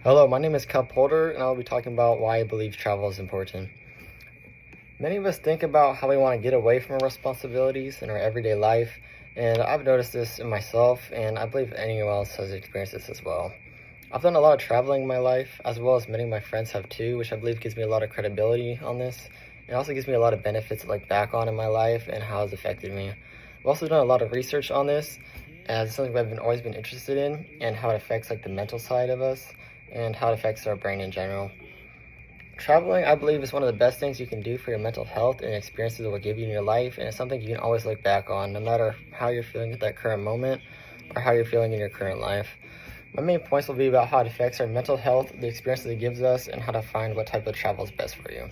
Hello, my name is Cup Holder, and I'll be talking about why I believe travel is important. Many of us think about how we want to get away from our responsibilities in our everyday life, and I've noticed this in myself, and I believe anyone else has experienced this as well. I've done a lot of traveling in my life, as well as many of my friends have too, which I believe gives me a lot of credibility on this. It also gives me a lot of benefits to look back on in my life and how it's affected me. I've also done a lot of research on this, as it's something I've always been interested in, and how it affects the mental side of us and how it affects our brain in general. Traveling, I believe, is one of the best things you can do for your mental health and experiences it will give you in your life, and it's something you can always look back on, no matter how you're feeling at that current moment or how you're feeling in your current life. My main points will be about how it affects our mental health, the experiences it gives us, and how to find what type of travel is best for you.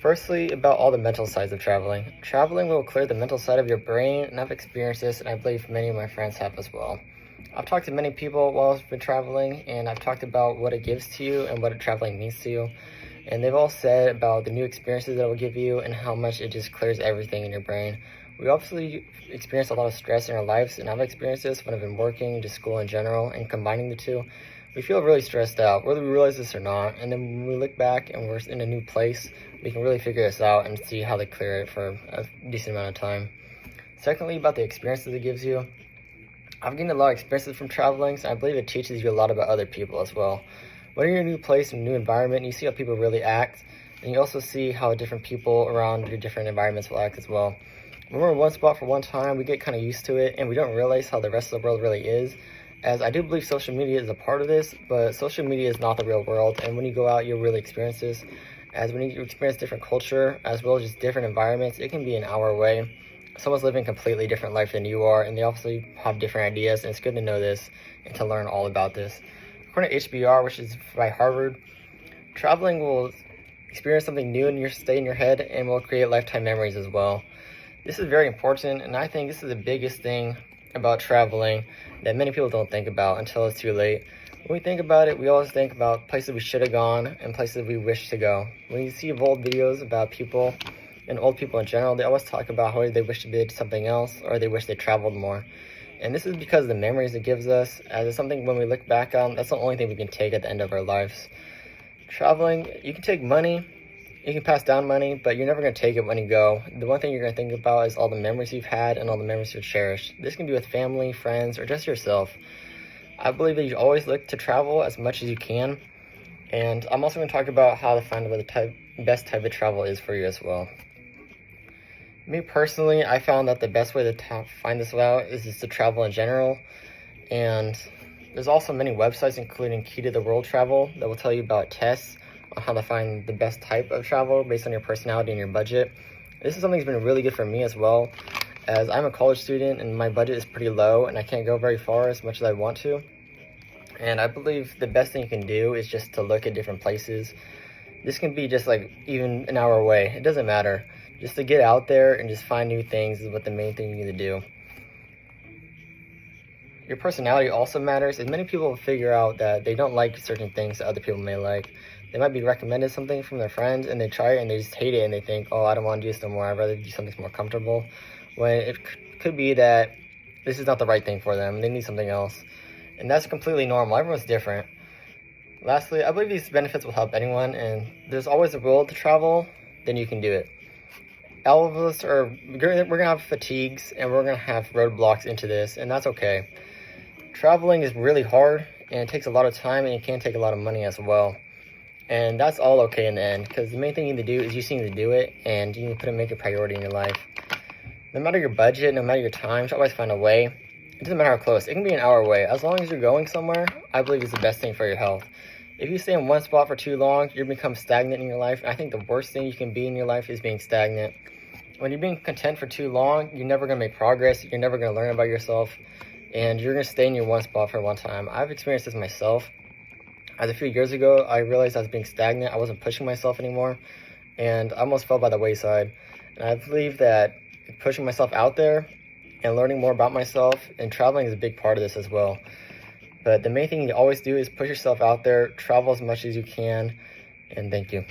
Firstly, about all the mental sides of traveling. Traveling will clear the mental side of your brain, and I've experienced this, and I believe many of my friends have as well. I've talked to many people while I've been traveling, and I've talked about what it gives to you and what traveling means to you. And they've all said about the new experiences that it will give you and how much it just clears everything in your brain. We obviously experience a lot of stress in our lives, and I've experienced this when I've been working, just school in general, and combining the two. We feel really stressed out, whether we realize this or not. And then when we look back and we're in a new place, we can really figure this out and see how to clear it for a decent amount of time. Secondly, about the experiences it gives you. I've gained a lot of experiences from traveling, so I believe it teaches you a lot about other people as well. When you're in a new place, and a new environment, you see how people really act, and you also see how different people around your different environments will act as well. When we're in one spot for one time, we get kind of used to it, and we don't realize how the rest of the world really is. As I do believe social media is a part of this, but social media is not the real world, and when you go out, you'll really experience this. As when you experience different culture, as well as just different environments, it can be an hour away. Someone's living a completely different life than you are, and they obviously have different ideas, and it's good to know this and to learn all about this. According to HBR, which is by Harvard, traveling will experience something new in your stay in your head and will create lifetime memories as well. This is very important, and I think this is the biggest thing about traveling that many people don't think about until it's too late. When we think about it, we always think about places we should have gone and places we wish to go. When you see old videos about people and old people in general, they always talk about how they wish they did something else or they wish they traveled more. And this is because of the memories it gives us, as it's something when we look back on, that's the only thing we can take at the end of our lives. Traveling, you can take money, you can pass down money, but you're never going to take it when you go. The one thing you're going to think about is all the memories you've had and all the memories you've cherished. This can be with family, friends, or just yourself. I believe that you always look to travel as much as you can. And I'm also going to talk about how to find what the best type of travel is for you as well. Me personally, I found that the best way to find this out is just to travel in general. And there's also many websites, including Key to the World Travel, that will tell you about tests on how to find the best type of travel based on your personality and your budget. This is something that's been really good for me as well, as I'm a college student and my budget is pretty low and I can't go very far as much as I want to. And I believe the best thing you can do is just to look at different places. This can be just even an hour away. It doesn't matter. Just to get out there and just find new things is what the main thing you need to do. Your personality also matters, and many people figure out that they don't like certain things that other people may like. They might be recommended something from their friends and they try it and they just hate it and they think, oh, I don't want to do this no more. I'd rather do something more comfortable. When it could be that this is not the right thing for them. They need something else. And that's completely normal. Everyone's different. Lastly, I believe these benefits will help anyone, and there's always a will to travel, then you can do it. All of us we're going to have fatigues and we're going to have roadblocks into this, and that's okay. Traveling is really hard and it takes a lot of time and it can take a lot of money as well. And that's all okay in the end, because the main thing you need to do is you just need to do it, and you need to make it a priority in your life. No matter your budget, no matter your time, you should always find a way. It doesn't matter how close. It can be an hour away. As long as you're going somewhere, I believe it's the best thing for your health. If you stay in one spot for too long, you become stagnant in your life. And I think the worst thing you can be in your life is being stagnant. When you're being content for too long, you're never going to make progress. You're never going to learn about yourself. And you're going to stay in your one spot for one time. I've experienced this myself. As a few years ago, I realized I was being stagnant. I wasn't pushing myself anymore. And I almost fell by the wayside. And I believe that pushing myself out there and learning more about myself and traveling is a big part of this as well. But the main thing you always do is push yourself out there, travel as much as you can, and thank you.